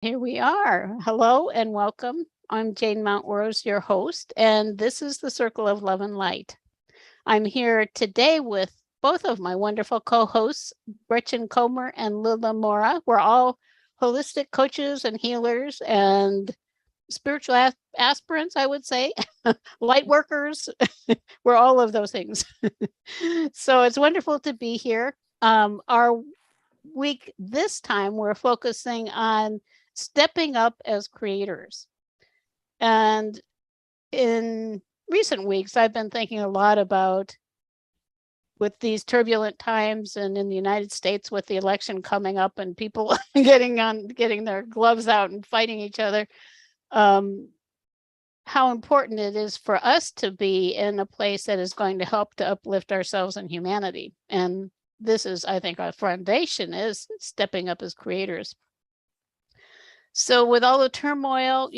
Here we are. Hello and welcome. I'm Jane Mountrose, your host, and this is the Circle of Love and Light. I'm here today with both of my wonderful co-hosts, Gretchen and Loola Mora. We're all holistic coaches and healers and spiritual aspirants, I would say, light workers. We're all of those things. So it's wonderful to be here. Our week this time, we're focusing on stepping up as creators. And in recent weeks, I've been thinking a lot about, with these turbulent times and in the United States with the election coming up and people getting their gloves out and fighting each other, how important it is for us to be in a place that is going to help to uplift ourselves and humanity. And this is, I think, our foundation is stepping up as creators. So with all the turmoil,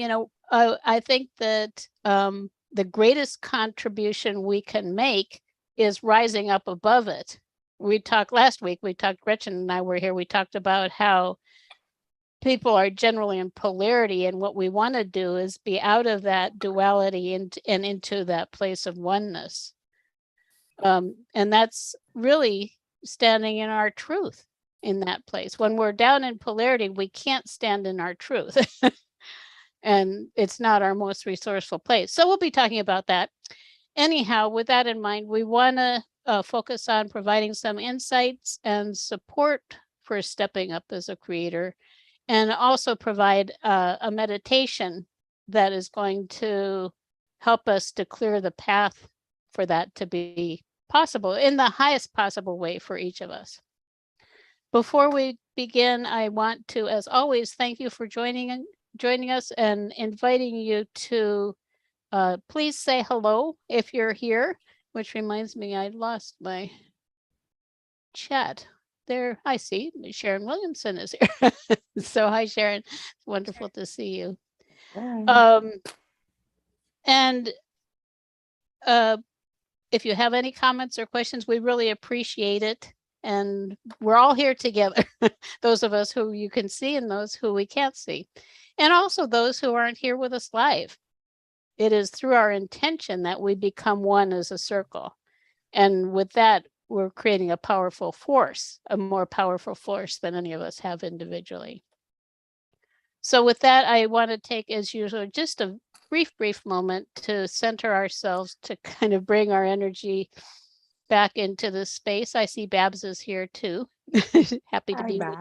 I think that the greatest contribution we can make is rising up above it. We talked last week, Gretchen and I were here, we talked about how people are generally in polarity, and what we want to do is be out of that duality and into that place of oneness. And that's really standing in our truth in that place. When we're down in polarity, we can't stand in our truth. And it's not our most resourceful place. So we'll be talking about that. Anyhow, with that in mind, we want to focus on providing some insights and support for stepping up as a creator, and also provide a meditation that is going to help us to clear the path for that to be possible in the highest possible way for each of us. Before we begin, I want to, as always, thank you for joining us and inviting you to please say hello if you're here, which reminds me, I lost my chat. There, I see Sharon Williamson is here. So hi, Sharon. It's wonderful to see you. And if you have any comments or questions, we really appreciate it. And we're all here together, those of us who you can see and those who we can't see, and also those who aren't here with us live. It is through our intention that we become one as a circle. And with that, we're creating a powerful force, a more powerful force than any of us have individually. So with that, I want to take, as usual, just a brief moment to center ourselves, to kind of bring our energy back into this space. I see Babs is here too. Happy to be with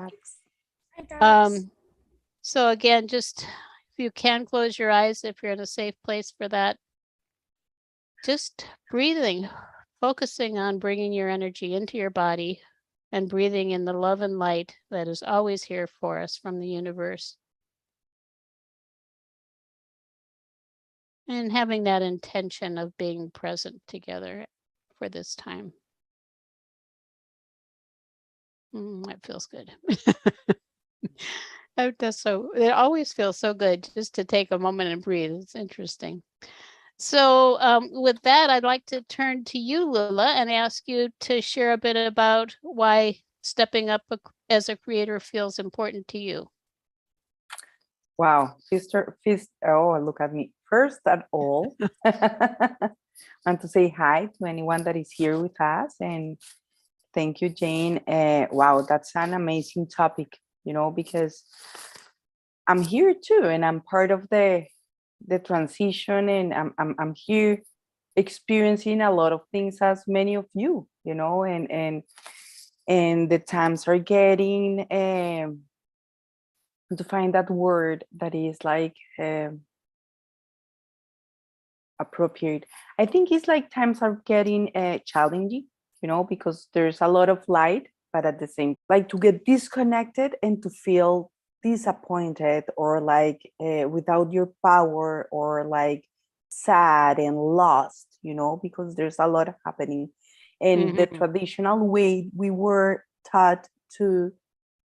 you. So again, just if you can close your eyes, if you're in a safe place for that, just breathing, focusing on bringing your energy into your body and breathing in the love and light that is always here for us from the universe. And having that intention of being present together for this time. That feels good. It always feels so good just to take a moment and breathe. It's interesting. So with that, I'd like to turn to you, Loola, and ask you to share a bit about why stepping up as a creator feels important to you. Wow, oh, look at me. First of all, I want to say hi to anyone that is here with us, and thank you, Jane. Wow, that's an amazing topic, because I'm here too, and I'm part of the transition, and I'm here experiencing a lot of things as many of you, and the times are getting to find that word that is like appropriate. I think it's like times are getting challenging, because there's a lot of light, but at the same, like to get disconnected and to feel disappointed or like without your power, or like sad and lost, because there's a lot happening. And the traditional way we were taught to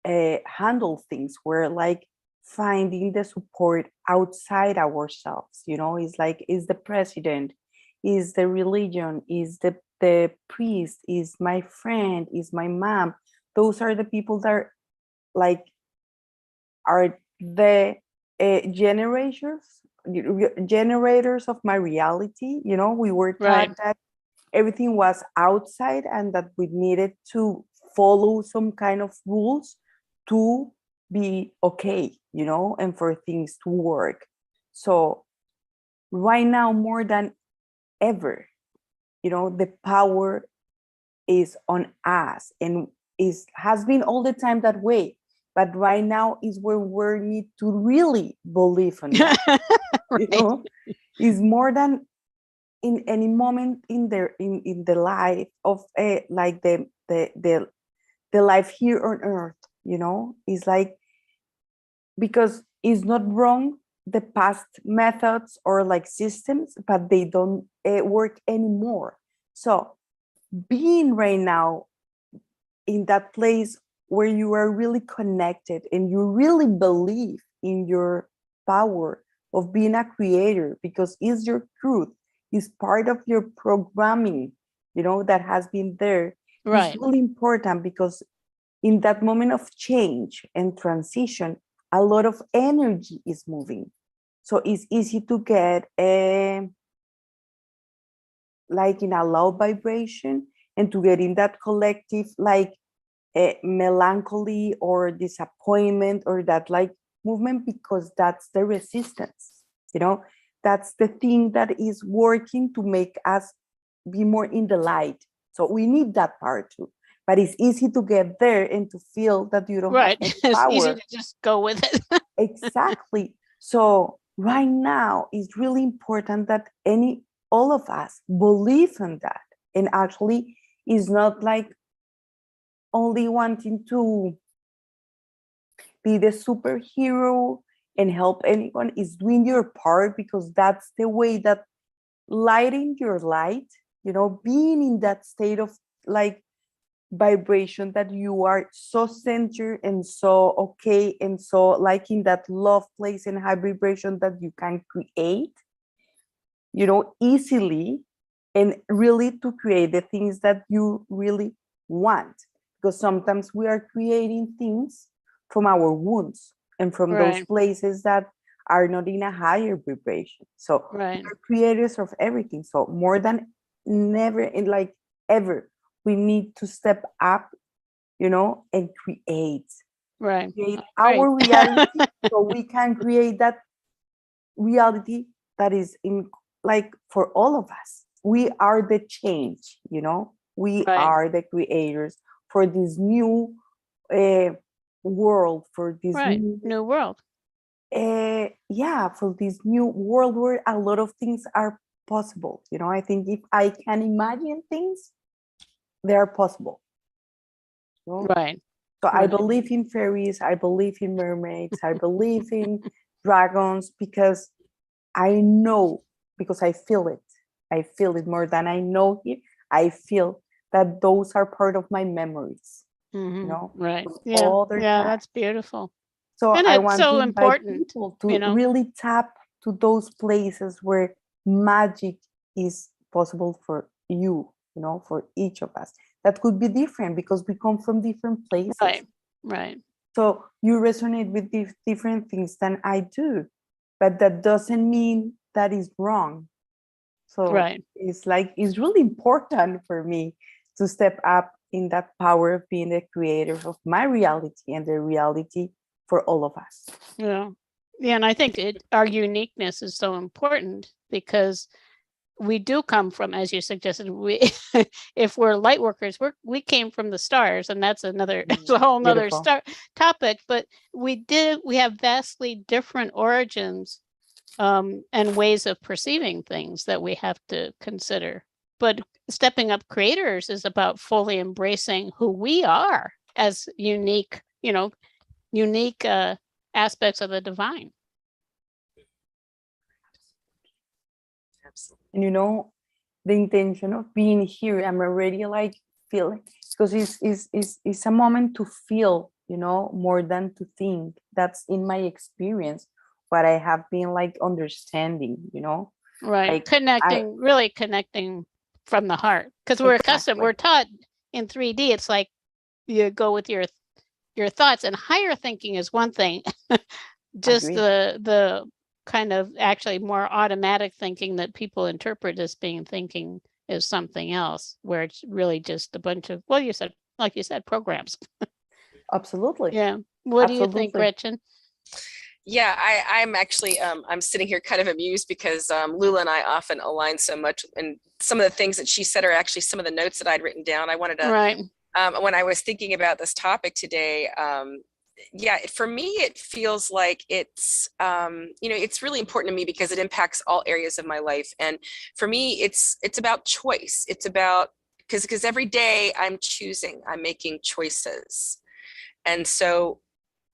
handle things were like finding the support outside ourselves. It's like, is the president, is the religion, is the priest, is my friend, is my mom. Those are the people that are the generators of my reality. We were taught Right. that everything was outside and that we needed to follow some kind of rules to be okay, and for things to work. So right now, more than ever, the power is on us, and has been all the time that way. But right now is where we need to really believe in that. Right. Is more than in any moment in the life of like the life here on earth. It's like, because it's not wrong, the past methods or like systems, but they don't work anymore. So being right now in that place where you are really connected and you really believe in your power of being a creator, because it's your truth, it's part of your programming, that has been there. It's Right. really important, because in that moment of change and transition, a lot of energy is moving. So it's easy to get like in a low vibration, and to get in that collective like melancholy or disappointment, or that like movement, because that's the resistance. That's the thing that is working to make us be more in the light. So we need that part too. But it's easy to get there and to feel that you don't have Right. any It's easy power. to just go with it. Exactly. So right now it's really important that all of us believe in that, and actually is not like only wanting to be the superhero and help anyone. Is doing your part, because that's the way that lighting your light, being in that state of like vibration, that you are so centered and so okay and so like in that love place and high vibration, that you can create easily, and really to create the things that you really want. Because sometimes we are creating things from our wounds and from those Right. places that are not in a higher vibration. So Right. we're creators of everything. So more than never, in like ever, we need to step up, and Right. create Right. our reality, so we can create that reality that is in like for all of us. We are the change. We Right. are the creators for this new uh, world, for this Right. new New world. yeah, for this new world where a lot of things are possible. I think if I can imagine things, they are possible. Right. So I Right. believe in fairies, I believe in mermaids, I believe in dragons, because I know, because I feel it. I feel it more than I know it. I feel that those are part of my memories, Right. of Yeah. all their Yeah. time. That's beautiful. So And I it's want to so invite important, people you to know. really tap to those places where magic is possible for you, for each of us. That could be different, because we come from different places. Right. Right. So you resonate with different things than I do, but that doesn't mean that is wrong. So Right. it's really important for me to step up in that power of being the creator of my reality and the reality for all of us. Yeah. Yeah. And I think our uniqueness is so important because we do come from, as you suggested, if we're light workers, we came from the stars, and that's it's a whole nother Beautiful. topic, but we have vastly different origins and ways of perceiving things that we have to consider. But stepping up creators is about fully embracing who we are as unique aspects of the divine. And the intention of being here, I'm already like feeling, because it's a moment to feel, more than to think. That's in my experience what I have been like understanding, Right. like I Really connecting from the heart, because exactly. we're taught in 3D, it's like you go with your thoughts, and higher thinking is one thing, just Agree. the kind of actually more automatic thinking that people interpret as being thinking is something else, where it's really just a bunch of, well, you said, like you said, programs. Absolutely. Yeah. What do you think, Absolutely. Gretchen? Yeah, I'm actually I'm sitting here kind of amused because Lula and I often align so much, and some of the things that she said are actually some of the notes that I'd written down. I wanted to Right. when I was thinking about this topic today, yeah, for me it feels like it's you know, it's really important to me because it impacts all areas of my life, and for me it's about choice. It's about because every day I'm choosing, I'm making choices, and so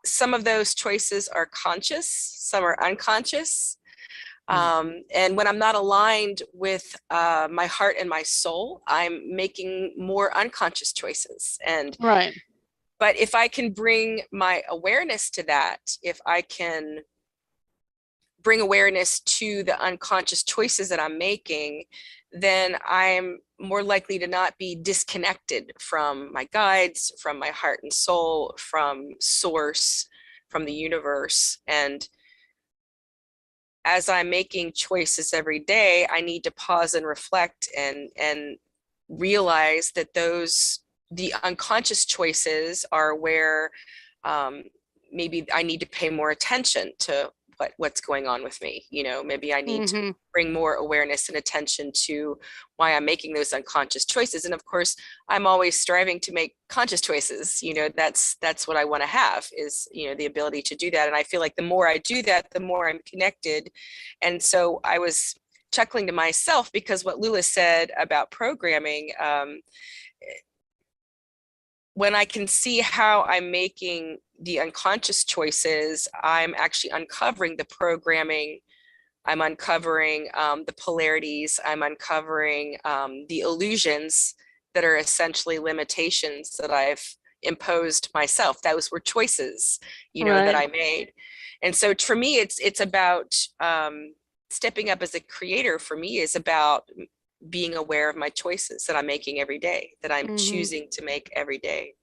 some of those choices are conscious, some are unconscious. And when I'm not aligned with my heart and my soul, I'm making more unconscious choices. And Right. but if I can bring my awareness to that, if I can bring awareness to the unconscious choices that I'm making, then I'm more likely to not be disconnected from my guides, from my heart and soul, from source, from the universe. And as I'm making choices every day, I need to pause and reflect and realize that the unconscious choices are where maybe I need to pay more attention to what's going on with me. You know, maybe I need to bring more awareness and attention to why I'm making those unconscious choices. And of course, I'm always striving to make conscious choices. You know, that's what I want to have, is, you know, the ability to do that. And I feel like the more I do that, the more I'm connected. And so I was chuckling to myself because what Lula said about programming, when I can see how I'm making the unconscious choices, I'm actually uncovering the programming. I'm uncovering the polarities. I'm uncovering the illusions that are essentially limitations that I've imposed myself. Those were choices, you know, that I made. And so for me, it's about stepping up as a creator. For me, is about being aware of my choices that I'm making every day, that I'm choosing to make every day.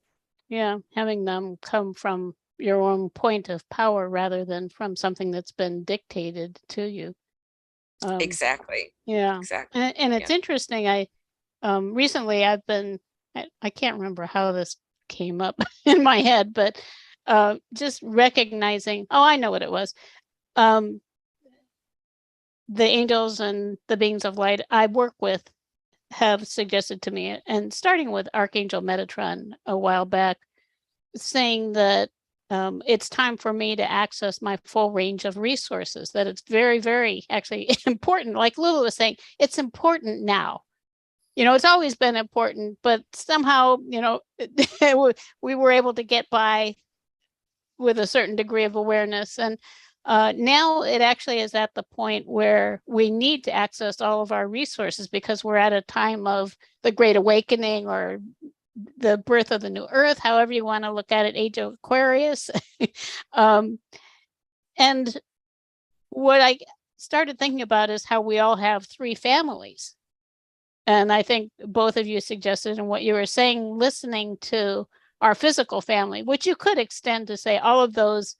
Yeah, having them come from your own point of power rather than from something that's been dictated to you. Exactly. Yeah. Exactly. And it's interesting. I recently I've been, I can't remember how this came up in my head, but just recognizing, oh, I know what it was. The angels and the beings of light I work with have suggested to me, and starting with Archangel Metatron a while back, saying that it's time for me to access my full range of resources, that it's very, very actually important. Like Lula was saying, it's important now. You know, it's always been important, but somehow, you know, we were able to get by with a certain degree of awareness. And now it actually is at the point where we need to access all of our resources because we're at a time of the Great Awakening or the birth of the new earth, however you want to look at it, age of Aquarius. And what I started thinking about is how we all have three families. And I think both of you suggested in what you were saying, listening to our physical family, which you could extend to say all of those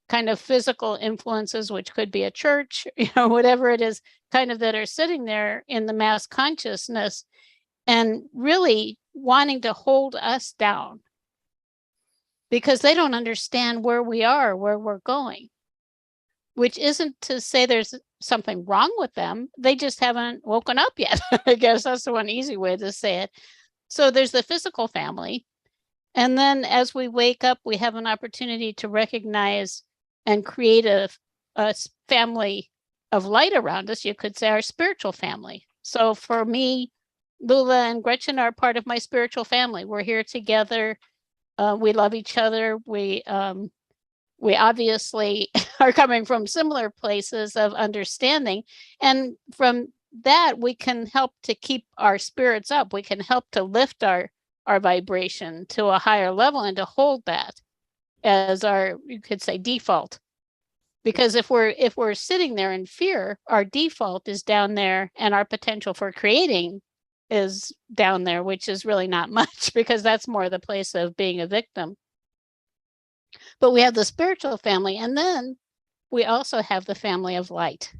kind of physical influences, which could be a church, you know, whatever it is, kind of that are sitting there in the mass consciousness and really wanting to hold us down because they don't understand where we are, where we're going, which isn't to say there's something wrong with them. They just haven't woken up yet. I guess that's the one easy way to say it. So there's the physical family. And then as we wake up, we have an opportunity to recognize and create a family of light around us. You could say our spiritual family. So for me, Lula and Gretchen are part of my spiritual family. We're here together. We love each other. We obviously are coming from similar places of understanding. And from that, we can help to keep our spirits up. We can help to lift our vibration to a higher level and to hold that as our, you could say, default. Because if we're sitting there in fear, our default is down there and our potential for creating is down there, which is really not much because that's more the place of being a victim. But we have the spiritual family, and then we also have the family of light,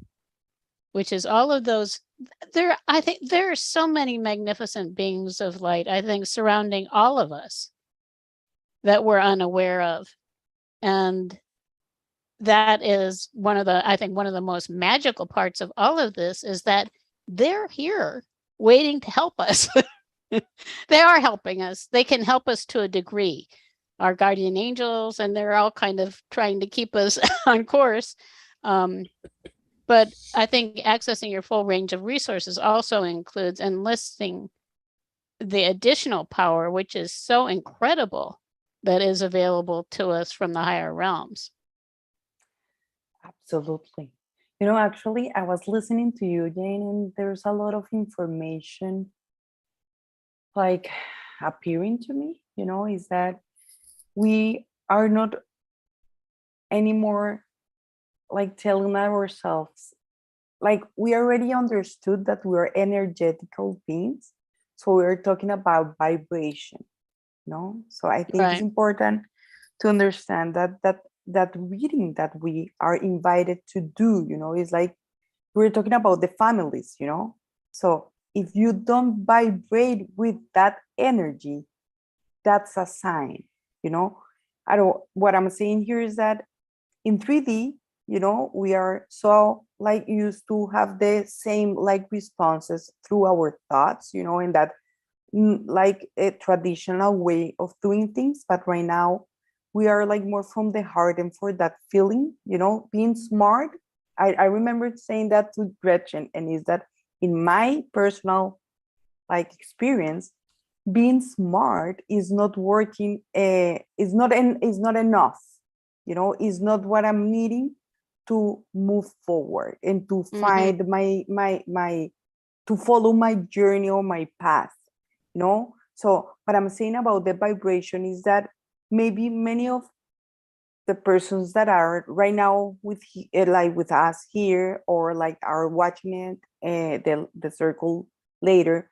which is all of those. I think there are so many magnificent beings of light, I think, surrounding all of us that we're unaware of. And that is one of the most magical parts of all of this, is that they're here waiting to help us. They are helping us. They can help us to a degree, our guardian angels, and they're all kind of trying to keep us on course. But I think accessing your full range of resources also includes enlisting the additional power, which is so incredible, that is available to us from the higher realms. Absolutely. You know, actually, I was listening to you, Jane, and there's a lot of information like appearing to me, you know, is that we are not anymore like telling ourselves, like we already understood that we are energetical beings. So we're talking about vibration, you know? So I think it's important to understand that reading that we are invited to do, you know, is like we're talking about the families, you know? So if you don't vibrate with that energy, that's a sign, you know? What I'm saying here is that in 3D, you know, we are so like used to have the same like responses through our thoughts, you know, in that like a traditional way of doing things. But right now we are like more from the heart and for that feeling, you know, being smart. I remember saying that to Gretchen, and is that in my personal like experience, being smart is not working, is not enough, you know, is not what I'm needing to move forward and to find my to follow my journey or my path, you know. So what I'm saying about the vibration is that maybe many of the persons that are right now with like with us here, or like are watching it, the circle later,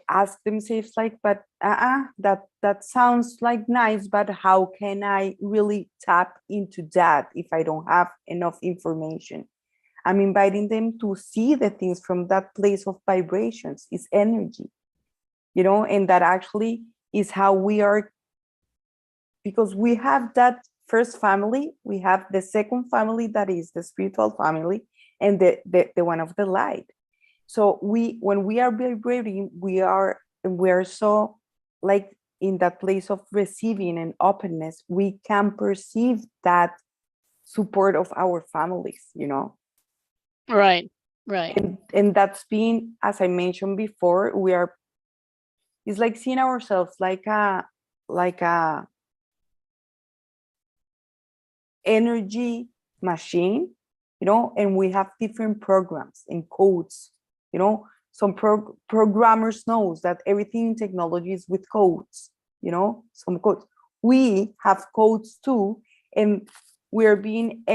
ask themselves like, but that sounds like nice, but how can I really tap into that if I don't have enough information? I'm inviting them to see the things from that place of vibrations, is energy, you know, and that actually is how we are, because we have that first family, we have the second family, that is the spiritual family, and the one of the light. So when we are vibrating, we are so like in that place of receiving and openness, we can perceive that support of our families, you know. Right. And that's been, as I mentioned before, it's like seeing ourselves like a energy machine, you know, and we have different programs and codes, you know. Some programmers knows that everything in technology is with codes, you know, some codes. We have codes too, and we're being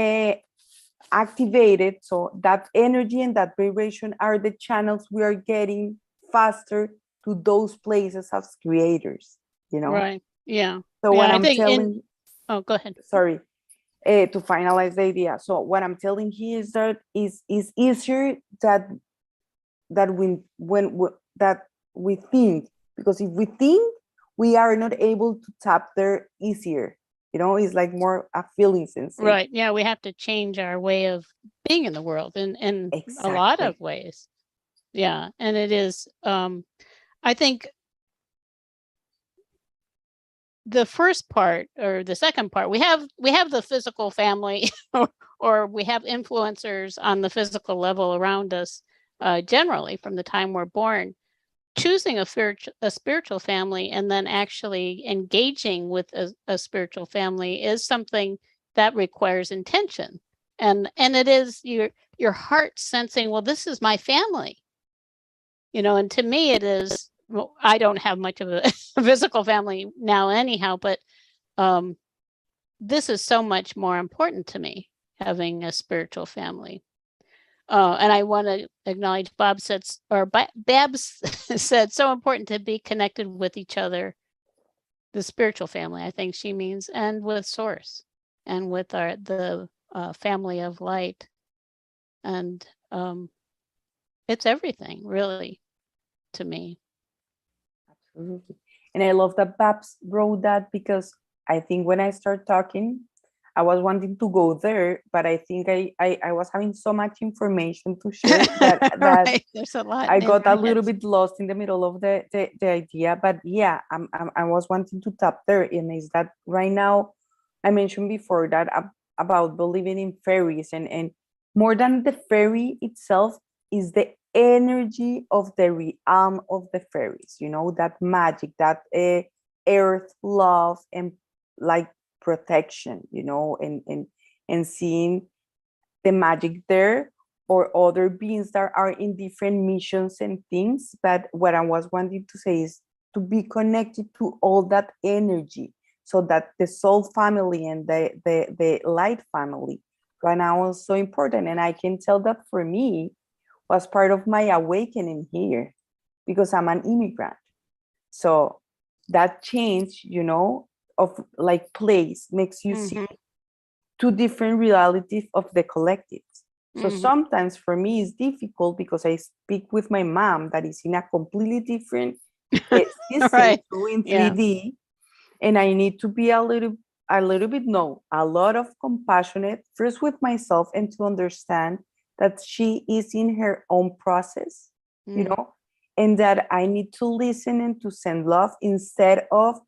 activated. So that energy and that vibration are the channels we are getting faster to those places as creators, you know. Right. Yeah. So yeah, what I I'm think telling, oh, go ahead. sorry, to finalize the idea. So what I'm telling here is that is easier that that we think, because if we think, we are not able to tap there easier, you know. It's like more a feeling sensation. Right. Yeah, we have to change our way of being in the world in a lot of ways. Yeah, and it is I think the first part or the second part, we have the physical family or we have influencers on the physical level around us, generally from the time we're born. Choosing a spiritual family and then actually engaging with a spiritual family is something that requires intention, and it is your heart sensing, well, this is my family, you know. And to me it is, well, I don't have much of a physical family now anyhow, but this is so much more important to me, having a spiritual family. And I want to acknowledge Babs said, so important to be connected with each other, the spiritual family, I think she means, and with Source, and with the family of light. And it's everything, really, to me. Absolutely. And I love that Babs wrote that, because I think when I start talking, I was wanting to go there, but I think I was having so much information to share that Right. There's a lot I in got our a little heads. bit lost in the middle of the idea. But yeah, I was wanting to tap there, and is that right now, I mentioned before that about believing in fairies, and more than the fairy itself is the energy of the realm of the fairies, that magic, that earth love, and like protection, and seeing the magic there, or other beings that are in different missions and things. But what I was wanting to say is to be connected to all that energy, so that the soul family and the light family right now is so important. And I can tell that for me was part of my awakening here, because I'm an immigrant. So that change, of like place makes you see two different realities of the collective. So sometimes for me it's difficult, because I speak with my mom that is in a completely different system, Right. in Yeah. 3D, and I need to be a lot of compassionate first with myself, and to understand that she is in her own process, and that I need to listen and to send love, instead of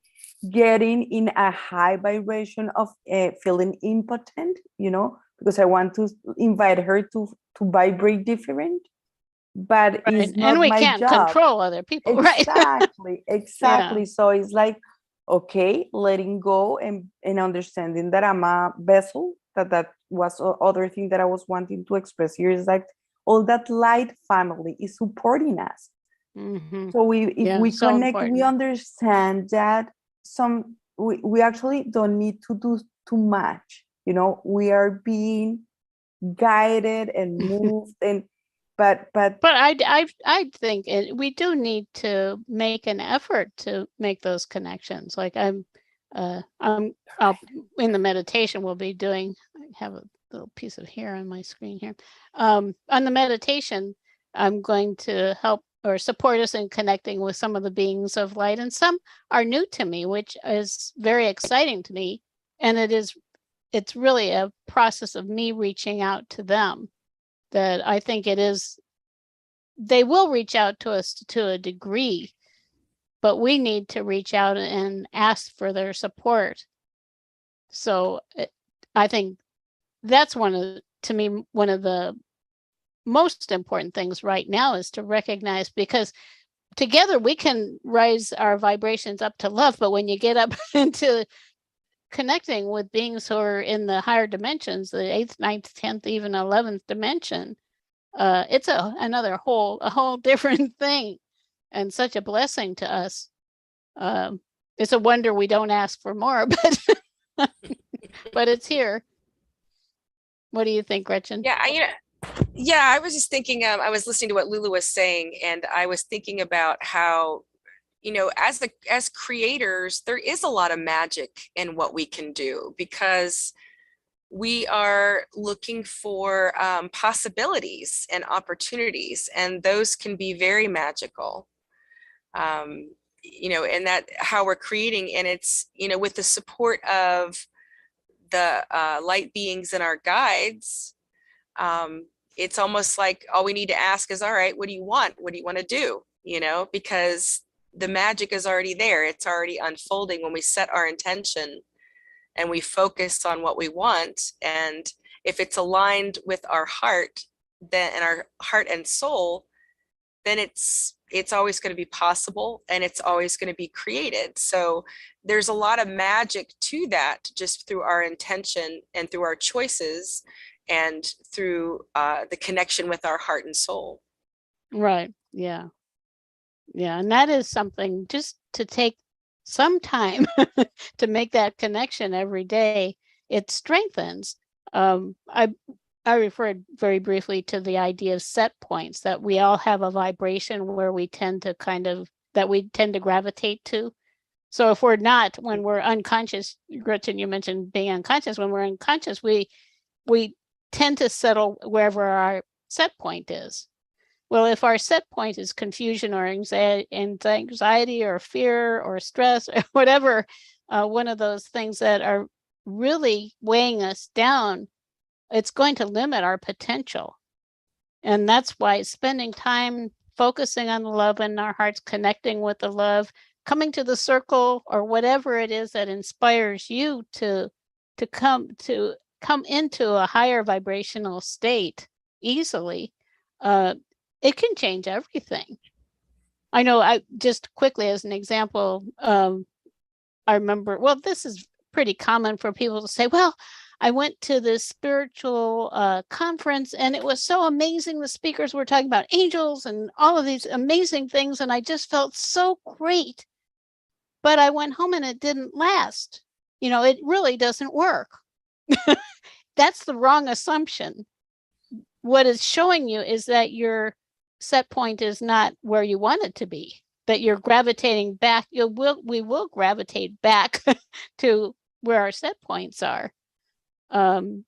getting in a high vibration of feeling impotent, because I want to invite her to vibrate different, but Right. it's And not we my can't job. control other people, right? Exactly. So it's like, okay, letting go, and understanding that I'm a vessel. That was other thing that I was wanting to express here, is like all that light family is supporting us. So if we so connect, we important. understand that we actually don't need to do too much. We are being guided and moved, but I think we do need to make an effort to make those connections. Like I'll in the meditation we'll be doing. I have a little piece of hair on my screen here. On the meditation, I'm going to help or support us in connecting with some of the beings of light, and some are new to me, which is very exciting to me. And it's really a process of me reaching out to them, that I think they will reach out to us to a degree, but we need to reach out and ask for their support. So I think that's to me, one of the most important things right now, is to recognize, because together we can raise our vibrations up to love. But when you get up into connecting with beings who are in the higher dimensions, the 8th, 9th, 10th, even 11th dimension, it's a whole different thing, and such a blessing to us. It's a wonder we don't ask for more, but but it's here. What do you think, Gretchen? Yeah, I was just thinking, I was listening to what Loola was saying, and I was thinking about how, as creators, there is a lot of magic in what we can do, because we are looking for possibilities and opportunities, and those can be very magical. And that how we're creating, and it's, with the support of the light beings and our guides, it's almost like all we need to ask is, all right, what do you want? What do you want to do? Because the magic is already there. It's already unfolding when we set our intention and we focus on what we want. And if it's aligned with our heart, then, and our heart and soul, then it's always going to be possible, and it's always going to be created. So there's a lot of magic to that, just through our intention and through our choices, and through the connection with our heart and soul. Right. Yeah. And that is something, just to take some time to make that connection every day. It strengthens. I referred very briefly to the idea of set points, that we all have a vibration where we tend to gravitate to. So if we're not, when we're unconscious, Gretchen, you mentioned being unconscious, when we're unconscious, we we tend to settle wherever our set point is. Well, if our set point is confusion or anxiety or fear or stress or whatever, one of those things that are really weighing us down, it's going to limit our potential. And that's why spending time focusing on the love in our hearts, connecting with the love, coming to the circle or whatever it is that inspires you to come into a higher vibrational state easily, it can change everything. I know, I just quickly as an example, I remember, well, this is pretty common for people to say, well, I went to this spiritual conference and it was so amazing. The speakers were talking about angels and all of these amazing things. And I just felt so great. But I went home and it didn't last. You know, it really doesn't work. That's the wrong assumption. What it's showing you is that your set point is not where you want it to be, that you're gravitating back. We will gravitate back to where our set points are. And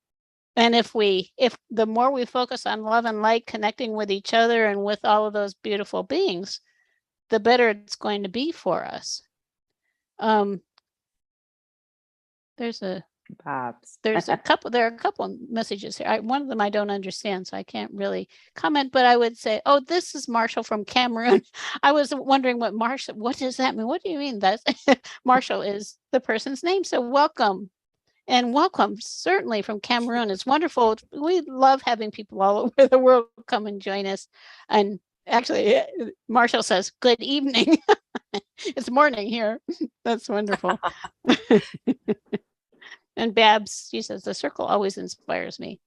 if the more we focus on love and light, connecting with each other and with all of those beautiful beings, the better it's going to be for us. There's a couple. There are a couple of messages here. One of them I don't understand, so I can't really comment. But I would say, oh, this is Marshall from Cameroon. I was wondering what does that mean? What do you mean? That's Marshall is the person's name. So welcome. And welcome, certainly from Cameroon. It's wonderful. We love having people all over the world come and join us. And actually, Marshall says, good evening. It's morning here. That's wonderful. And Babs, she says, the circle always inspires me.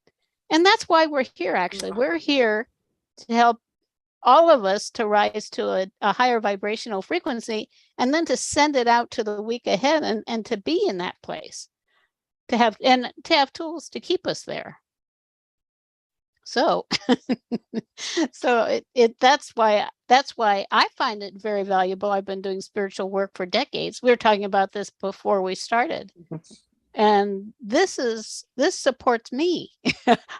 And that's why we're here, actually. We're here to help all of us to rise to a higher vibrational frequency and then to send it out to the week ahead and to be in that place. To have tools to keep us there. So, that's why I find it very valuable. I've been doing spiritual work for decades. We were talking about this before we started, and this supports me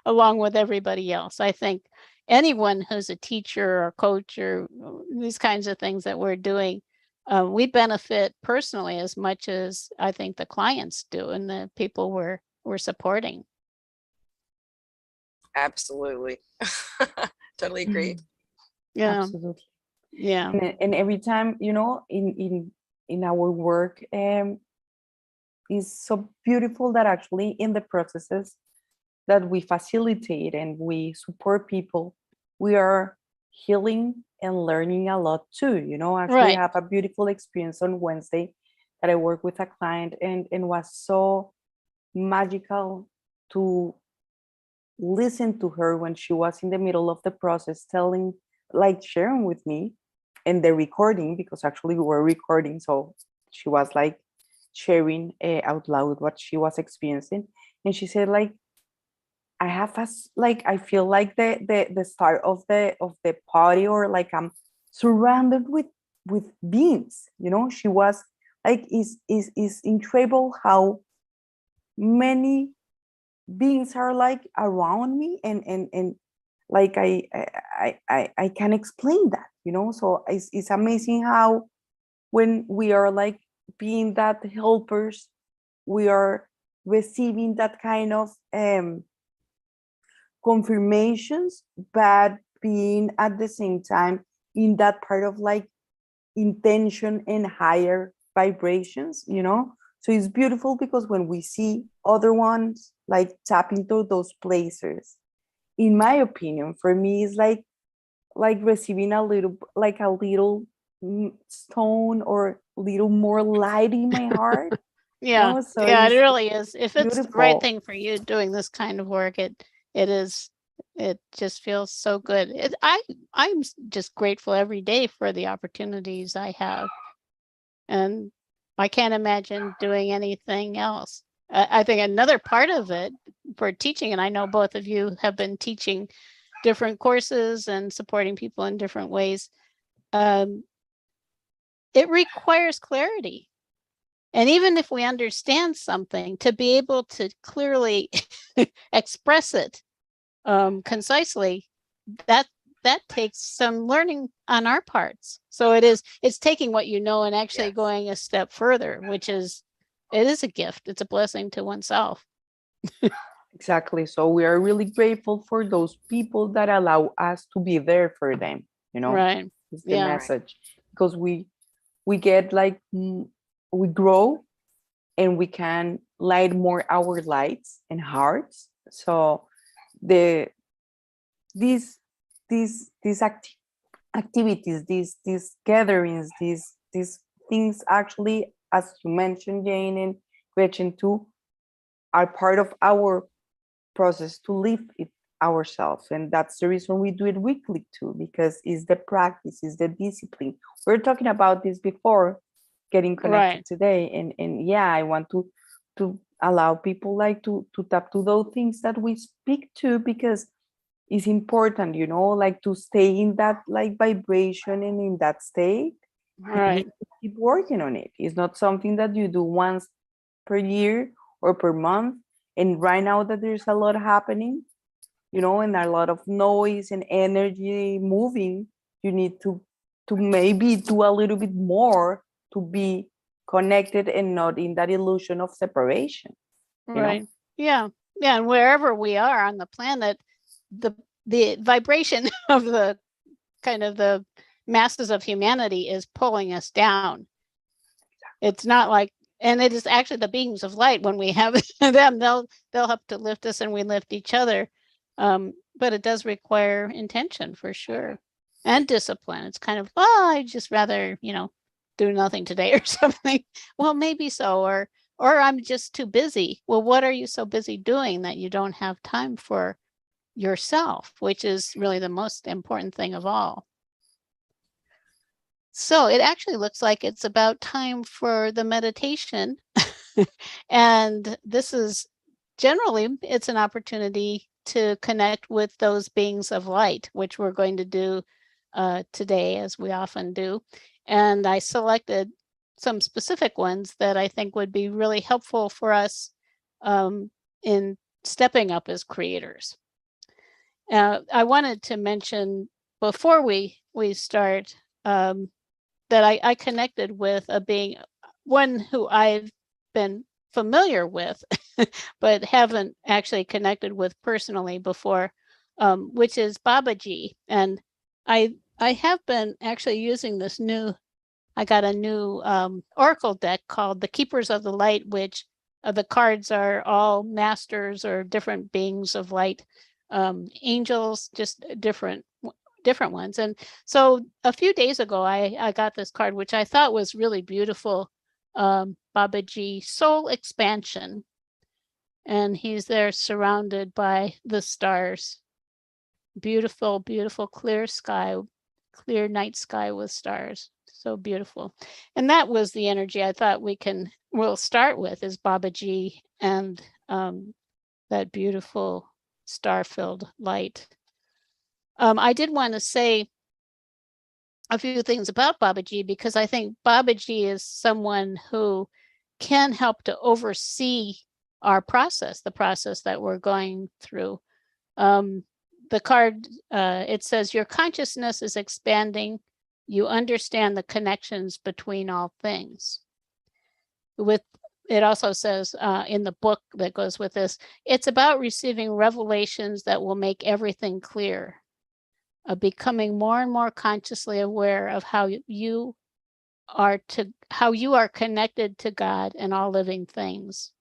along with everybody else. I think anyone who's a teacher or coach or these kinds of things that we're doing, we benefit personally as much as I think the clients do and the people we're supporting. Absolutely. Totally agree. Yeah. Absolutely. Yeah. And every time, you know, in our work, is so beautiful that actually in the processes that we facilitate and we support people, we are healing and learning a lot too. You know, actually Right. I have a beautiful experience on Wednesday that I worked with a client and was so magical to listen to her when she was in the middle of the process, sharing with me in the recording, because actually we were recording. So she was like sharing out loud what she was experiencing. And she said, like, I feel like the start of the party, or like I'm surrounded with beings, you know. She was like, is incredible how many beings are like around me, and like I can explain that, you know. So it's amazing how when we are like being that helpers, we are receiving that kind of confirmations, but being at the same time in that part of like intention and higher vibrations, you know. So it's beautiful because when we see other ones like tap into those places, in my opinion, for me, it's like receiving a little stone or little more light in my heart. Yeah. No, so Yeah, it it's really is. If it's the right beautiful. thing for you doing this kind of work, it is. It just feels so good. I'm just grateful every day for the opportunities I have, and I can't imagine doing anything else. I think another part of it for teaching, and I know both of you have been teaching different courses and supporting people in different ways. It requires clarity. And even if we understand something, to be able to clearly express it concisely, that takes some learning on our parts. So it's taking what you know and actually Yes. going a step further, which is, it is a gift. It's a blessing to oneself. Exactly. So we are really grateful for those people that allow us to be there for them, you know. Right. It's the Yeah. message. Because we get like we grow and we can light more our lights and hearts. So these activities, these gatherings, these things actually, as you mentioned, Jane and Gretchen too, are part of our process to live it ourselves. And that's the reason we do it weekly too, because it's the practice, it's the discipline. We are talking about this before getting connected Right. today. And yeah, I want to allow people like to tap to those things that we speak to, because it's important, you know, like to stay in that like vibration and in that state. You Right. need to keep working on it. It's not something that you do once per year or per month. And right now that there's a lot happening, you know, and a lot of noise and energy moving, you need to maybe do a little bit more to be connected and not in that illusion of separation, you know. Right. Yeah. Yeah. And wherever we are on the planet, the vibration of the kind of the masses of humanity is pulling us down. It's not like, and it is actually the beings of light. When we have them, they'll help to lift us, and we lift each other. But it does require intention for sure, and discipline. It's kind of, oh, I'd just rather, do nothing today or something. Well, maybe so, or I'm just too busy. Well, what are you so busy doing that you don't have time for yourself, which is really the most important thing of all? So it actually looks like it's about time for the meditation. And this is generally, it's an opportunity to connect with those beings of light, which we're going to do today, as we often do. And I selected some specific ones that I think would be really helpful for us in stepping up as creators. I wanted to mention before we start that I connected with a being, one who I've been familiar with, but haven't actually connected with personally before, which is Babaji. And I have been actually using this I got a new oracle deck called the Keepers of the Light, which the cards are all masters or different beings of light, angels, just different ones. And so a few days ago, I got this card, which I thought was really beautiful. Babaji, Soul Expansion. And he's there surrounded by the stars. Beautiful, beautiful, clear sky, clear night sky with stars. So beautiful. And that was the energy I thought we'll start with, is Babaji and that beautiful star-filled light. I did want to say a few things about Babaji, because I think Babaji is someone who can help to oversee our process, the process that we're going through. The card, it says, your consciousness is expanding. You understand the connections between all things. It also says in the book that goes with this, it's about receiving revelations that will make everything clear. Becoming more and more consciously aware of how you are connected to God and all living things,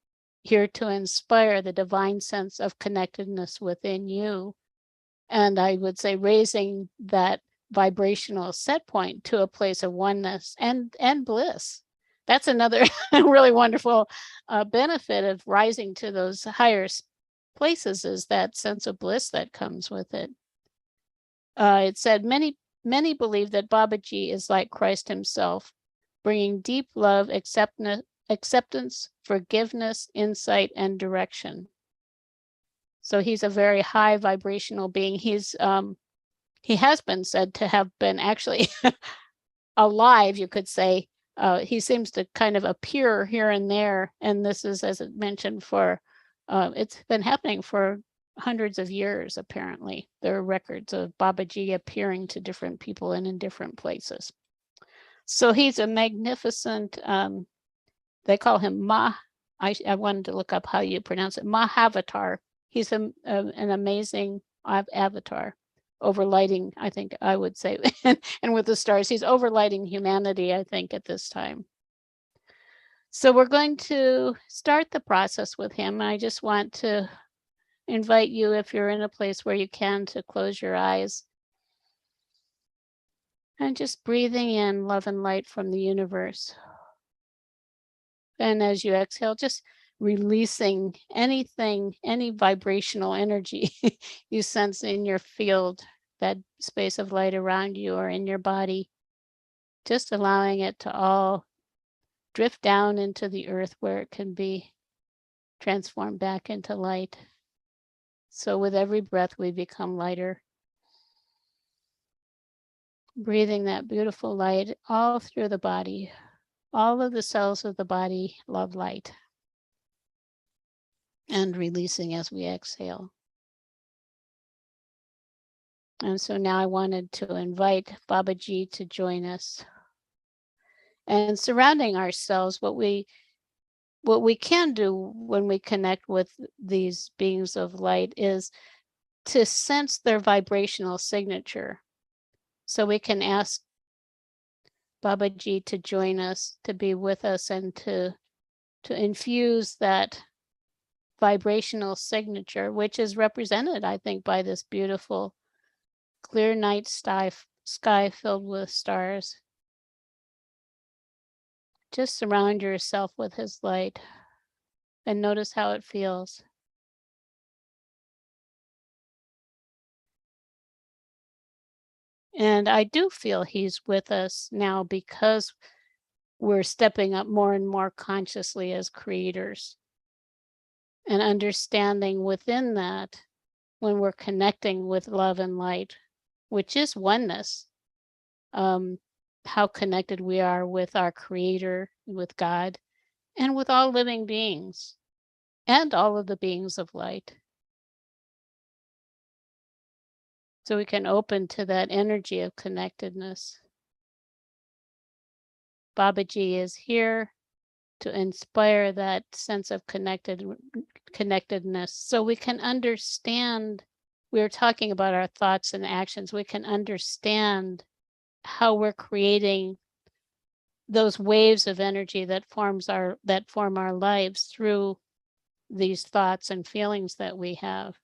here to inspire the divine sense of connectedness within you. And I would say raising that vibrational set point to a place of oneness and bliss. That's another really wonderful benefit of rising to those higher places, is that sense of bliss that comes with it. It said, many believe that Babaji is like Christ himself, bringing deep love, acceptance, forgiveness, insight, and direction. So he's a very high vibrational being. He has been said to have been actually alive, you could say, he seems to kind of appear here and there. And this is, as it mentioned, for it's been happening for hundreds of years, apparently. There are records of Babaji appearing to different people and in different places. So he's a magnificent, they call him I wanted to look up how you pronounce it, Mahavatar. He's an amazing avatar, overlighting, I think I would say, and with the stars, he's overlighting humanity, I think, at this time. So we're going to start the process with him. I just want to invite you, if you're in a place where you can, to close your eyes. And just breathing in love and light from the universe. And as you exhale, just releasing anything, any vibrational energy you sense in your field, that space of light around you or in your body, just allowing it to all drift down into the earth where it can be transformed back into light. So with every breath, we become lighter. Breathing that beautiful light all through the body. All of the cells of the body love light. And releasing as we exhale. And so now I wanted to invite Babaji to join us. And surrounding ourselves, what we can do when we connect with these beings of light is to sense their vibrational signature. So we can ask Babaji to join us, to be with us, and to infuse that vibrational signature, which is represented, I think, by this beautiful clear night sky filled with stars. Just surround yourself with his light and notice how it feels. And I do feel he's with us now because we're stepping up more and more consciously as creators and understanding within that, when we're connecting with love and light, which is oneness, how connected we are with our Creator, with God, and with all living beings, and all of the beings of light. So we can open to that energy of connectedness. Babaji is here to inspire that sense of connectedness, so we can understand. We were talking about our thoughts and actions. We can understand how we're creating those waves of energy that form our lives through these thoughts and feelings that we have.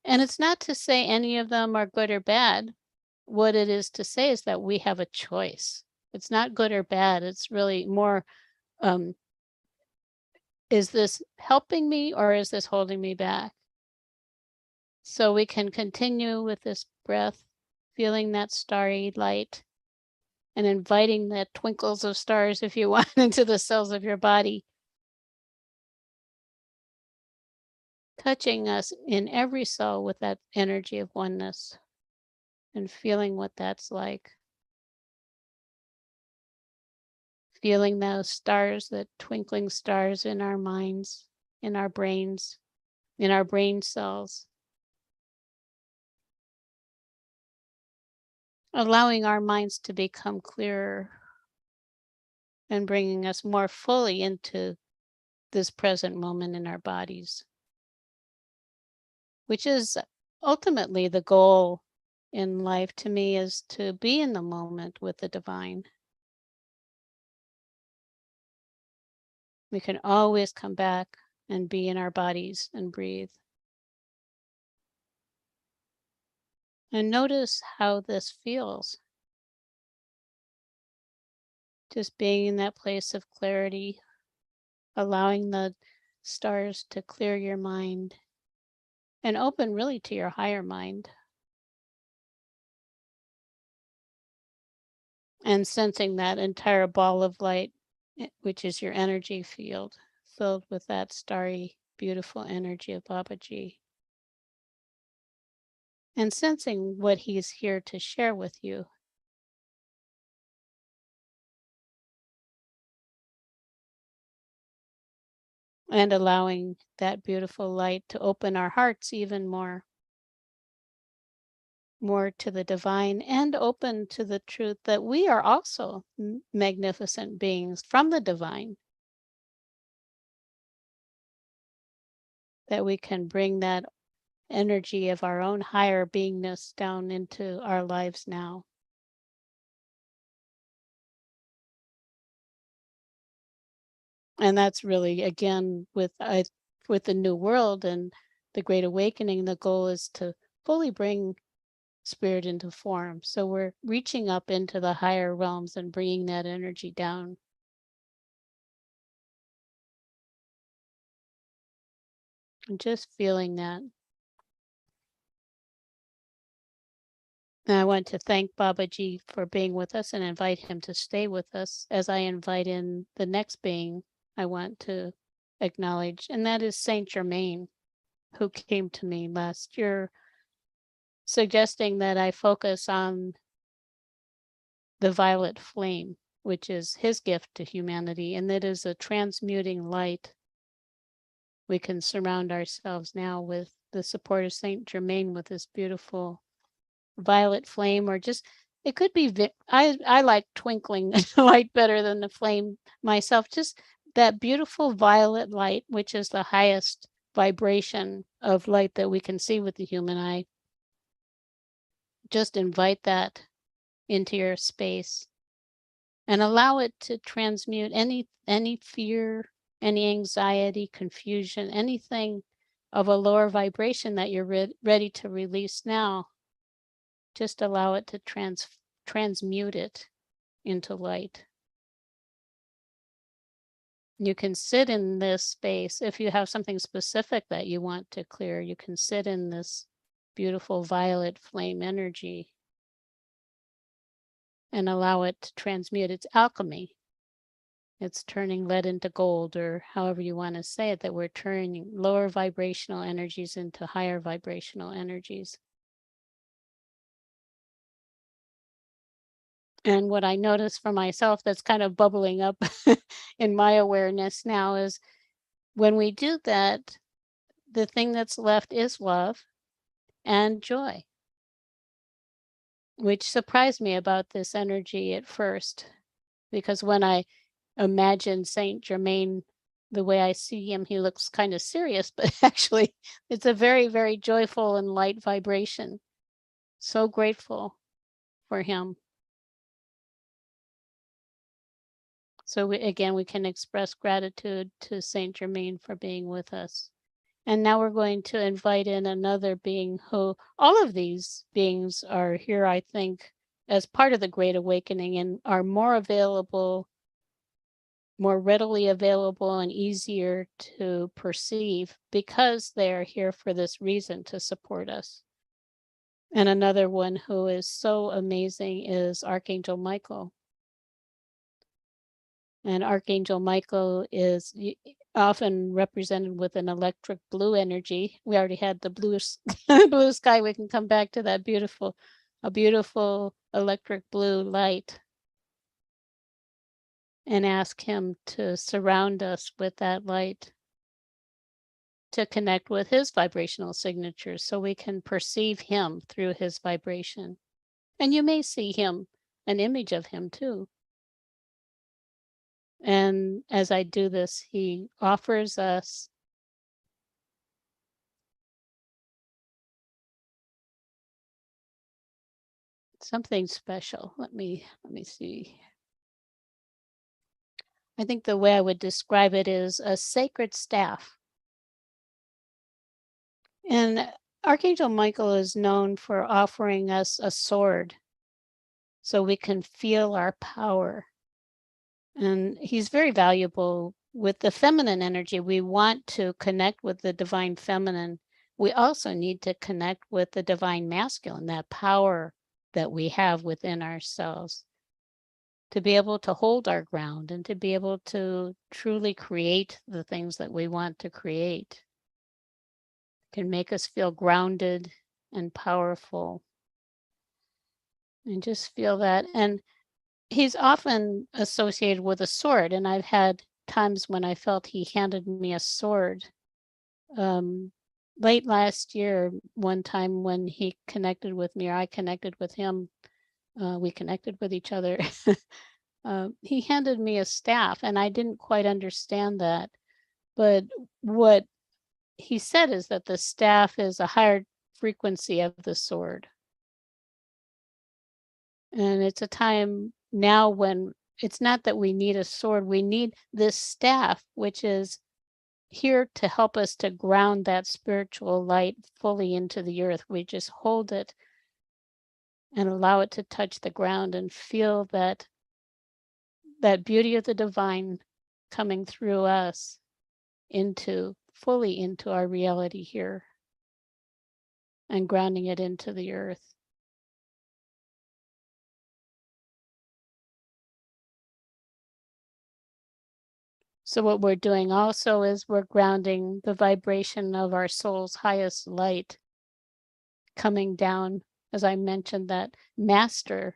And it's not to say any of them are good or bad. What it is to say is that we have a choice. It's not good or bad. It's really more, is this helping me or is this holding me back? So we can continue with this breath, feeling that starry light and inviting that twinkles of stars, if you want, into the cells of your body, touching us in every cell with that energy of oneness and feeling what that's like. Feeling those stars, the twinkling stars in our minds, in our brains, in our brain cells. Allowing our minds to become clearer and bringing us more fully into this present moment in our bodies, which is ultimately the goal in life to me, is to be in the moment with the divine. We can always come back and be in our bodies and breathe. And notice how this feels. Just being in that place of clarity, allowing the stars to clear your mind and open really to your higher mind. And sensing that entire ball of light, which is your energy field, filled with that starry, beautiful energy of Babaji. And sensing what he's here to share with you. and allowing that beautiful light to open our hearts even more to the divine, and open to the truth that we are also magnificent beings from the divine, that we can bring that energy of our own higher beingness down into our lives now. And that's really, again, with the new world and the great awakening, the goal is to fully bring spirit into form. So we're reaching up into the higher realms and bringing that energy down. And just feeling that. And I want to thank Babaji for being with us and invite him to stay with us as I invite in the next being I want to acknowledge, and that is Saint Germain, who came to me last year suggesting that I focus on the violet flame, which is his gift to humanity, and that is a transmuting light. We can surround ourselves now with the support of Saint Germain with this beautiful violet flame, or just, it could be, I like twinkling light better than the flame myself, just that beautiful violet light, which is the highest vibration of light that we can see with the human eye. Just invite that into your space and allow it to transmute any fear, any anxiety, confusion, anything of a lower vibration that you're ready to release now. Just allow it to transmute it into light. You can sit in this space. If you have something specific that you want to clear, you can sit in this beautiful violet flame energy and allow it to transmute. It's alchemy. It's turning lead into gold, or however you want to say it, that we're turning lower vibrational energies into higher vibrational energies. And what I notice for myself that's kind of bubbling up in my awareness now is when we do that, the thing that's left is love and joy, which surprised me about this energy at first, because when I imagine Saint Germain, the way I see him, he looks kind of serious, but actually it's a very, very joyful and light vibration. So grateful for him. So again, we can express gratitude to Saint Germain for being with us. And now we're going to invite in another being who, all of these beings are here, I think, as part of the Great Awakening, and are more available, more readily available and easier to perceive because they are here for this reason, to support us. And another one who is so amazing is Archangel Michael. And Archangel Michael is often represented with an electric blue energy. We already had the blue sky. We can come back to that beautiful electric blue light and ask him to surround us with that light, to connect with his vibrational signatures so we can perceive him through his vibration. And you may see him, an image of him too. And as I do this, he offers us something special. Let me see. I think the way I would describe it is a sacred staff. And Archangel Michael is known for offering us a sword so we can feel our power. And he's very valuable with the feminine energy. We want to connect with the divine feminine. We also need to connect with the divine masculine, that power that we have within ourselves, to be able to hold our ground and to be able to truly create the things that we want to create. It can make us feel grounded and powerful. And just feel that. And he's often associated with a sword, and I've had times when I felt he handed me a sword. Late last year, one time when he connected with me, or I connected with him, we connected with each other. He handed me a staff, and I didn't quite understand that. But what he said is that the staff is a higher frequency of the sword. And it's a time now when it's not that we need a sword, we need this staff, which is here to help us to ground that spiritual light fully into the earth. We just hold it and allow it to touch the ground and feel that beauty of the divine coming through us fully into our reality here and grounding it into the earth. So what we're doing also is we're grounding the vibration of our soul's highest light coming down, as I mentioned, that master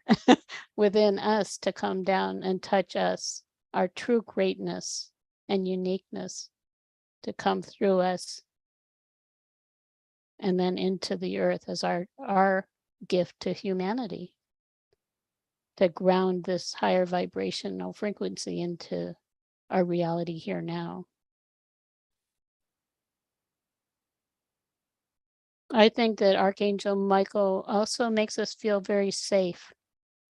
within us to come down and touch us, our true greatness and uniqueness to come through us and then into the earth as our gift to humanity, to ground this higher vibrational frequency into our reality here now. I think that Archangel Michael also makes us feel very safe.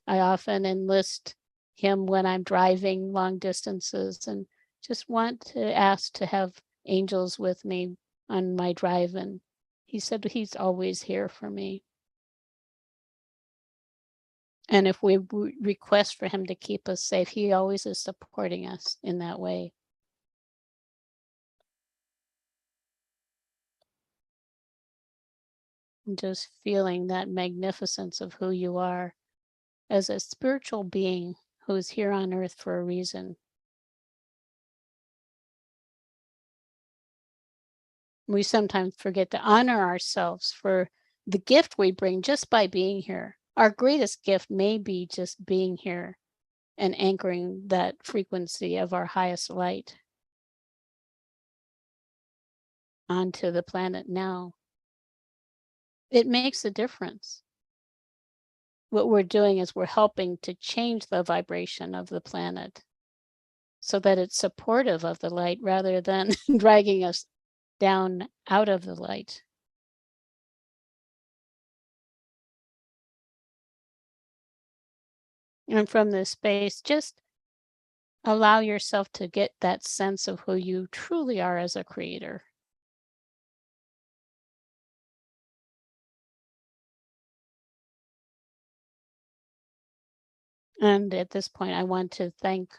I often enlist him when I'm driving long distances and just want to ask to have angels with me on my drive. And he said he's always here for me. And if we request for him to keep us safe, he always is supporting us in that way. And just feeling that magnificence of who you are as a spiritual being who is here on earth for a reason. We sometimes forget to honor ourselves for the gift we bring just by being here. Our greatest gift may be just being here and anchoring that frequency of our highest light onto the planet now. It makes a difference. What we're doing is we're helping to change the vibration of the planet so that it's supportive of the light rather than dragging us down out of the light. And from this space, just allow yourself to get that sense of who you truly are as a creator. And at this point, I want to thank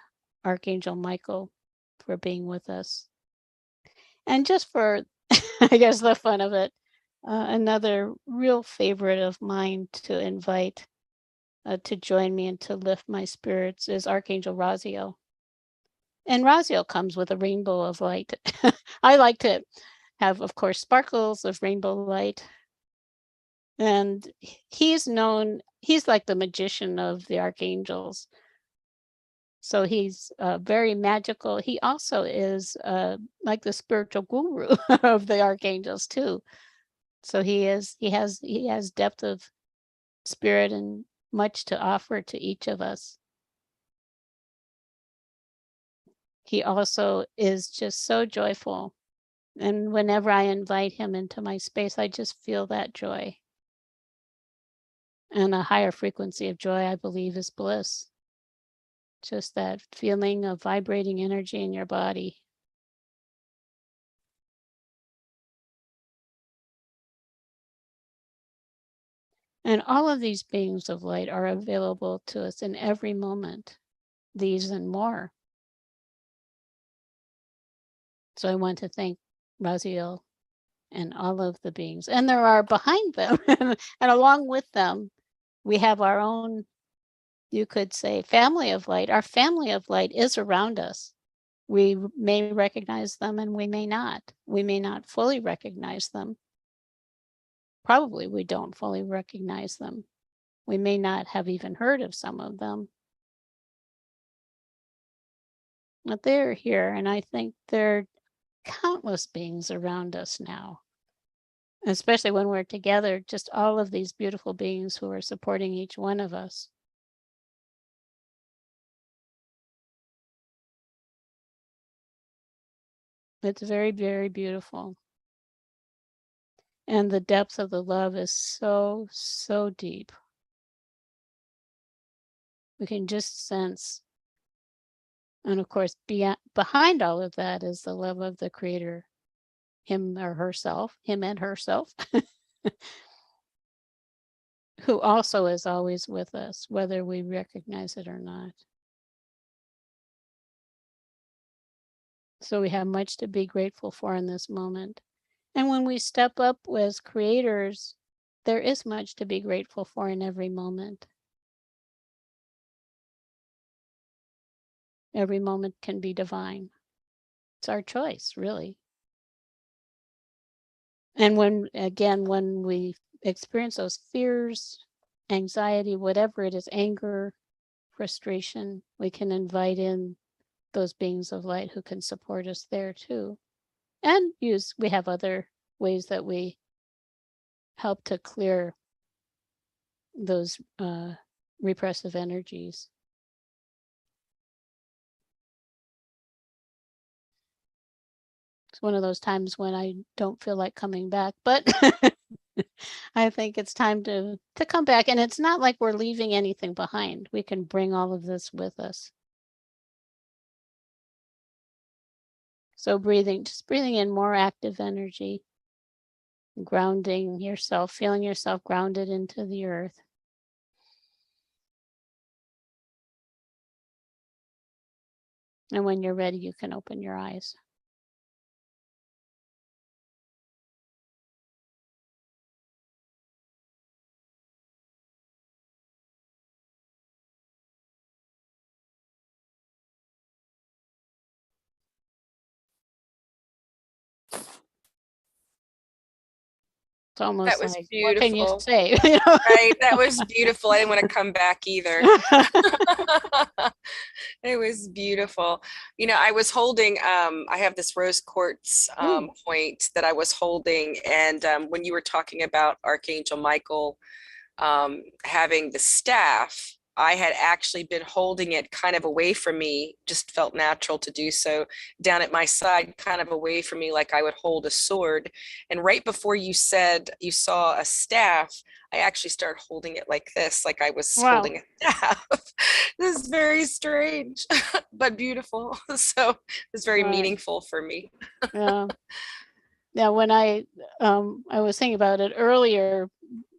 Archangel Michael for being with us. And just for, I guess, the fun of it, another real favorite of mine to invite to join me and to lift my spirits is Archangel Raziel. And Raziel comes with a rainbow of light. I like to have, of course, sparkles of rainbow light. And he's like the magician of the archangels. So he's very magical. He also is like the spiritual guru of the archangels too. So he has depth of spirit and much to offer to each of us. He also is just so joyful. And whenever I invite him into my space, I just feel that joy. And a higher frequency of joy, I believe, is bliss. Just that feeling of vibrating energy in your body. And all of these beings of light are available to us in every moment, these and more. So I want to thank Raziel and all of the beings. And there are behind them, and along with them, we have our own, you could say, family of light. Our family of light is around us. We may recognize them and we may not. We may not fully recognize them. Probably we don't fully recognize them. We may not have even heard of some of them. But they're here, and I think there are countless beings around us now, especially when we're together, just all of these beautiful beings who are supporting each one of us. It's very, very beautiful. And the depth of the love is so, so deep. We can just sense. And of course, behind all of that is the love of the Creator, him or herself, him and herself, who also is always with us, whether we recognize it or not. So we have much to be grateful for in this moment. And when we step up as creators, there is much to be grateful for in every moment. Every moment can be divine. It's our choice, really. And when we experience those fears, anxiety, whatever it is, anger, frustration, we can invite in those beings of light who can support us there too. And we have other ways that we help to clear those repressive energies. It's one of those times when I don't feel like coming back, but I think it's time to come back. And it's not like we're leaving anything behind. We can bring all of this with us. So just breathing in more active energy, grounding yourself, feeling yourself grounded into the earth. And when you're ready, you can open your eyes. It's almost was like, what can you beautiful. say? Right. That was beautiful. I didn't want to come back either. It was beautiful. I was holding, I have this rose quartz point that I was holding. And when you were talking about Archangel Michael having the staff, I had actually been holding it kind of away from me, just felt natural to do so, down at my side, kind of away from me, like I would hold a sword. And right before you said you saw a staff, I actually started holding it like this, like I was holding a staff. This is very strange, but beautiful. So it was very meaningful for me. Yeah. Yeah, when I was thinking about it earlier,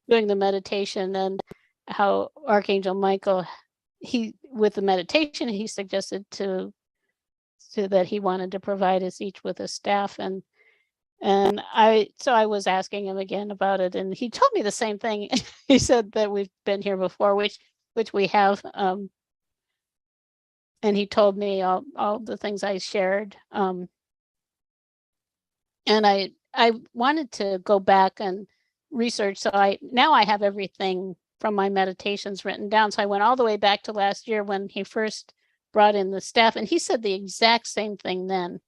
doing the meditation, and how Archangel Michael, with the meditation, he suggested that he wanted to provide us each with a staff, and I was asking him again about it, and he told me the same thing. He said that we've been here before, which we have, and he told me all the things I shared, and I wanted to go back and research. So now I have everything from my meditations written down. So I went all the way back to last year when he first brought in the staff, and he said the exact same thing then.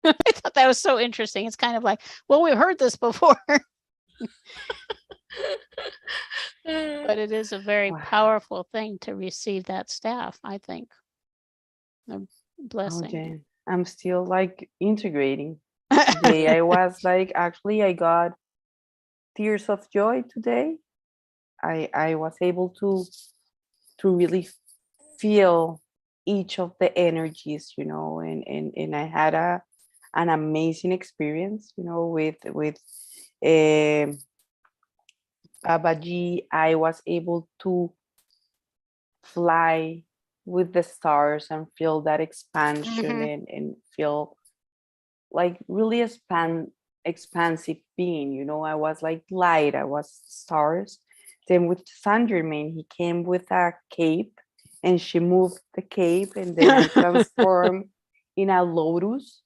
I thought that was so interesting. It's kind of like, well, we've heard this before. But it is a very powerful thing to receive that staff, I think. A blessing. Oh, Jen, I'm still like integrating. Today I was like, actually I got tears of joy today. I was able to really feel each of the energies, and I had an amazing experience, with Babaji. I was able to fly with the stars and feel that expansion, and feel like really expansive being. I was like light, I was stars. Then with Saint Germain, he came with a cape, and she moved the cape, and then I transformed in a lotus,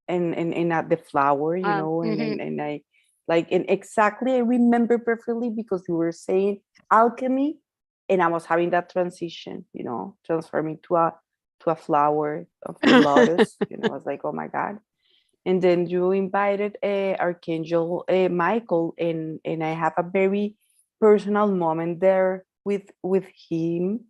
and at the flower, and I and exactly I remember perfectly, because you were saying alchemy, and I was having that transition, transforming to to a flower of the lotus. I was like, oh my God. And then you invited Archangel Michael, and I have a very personal moment there with him,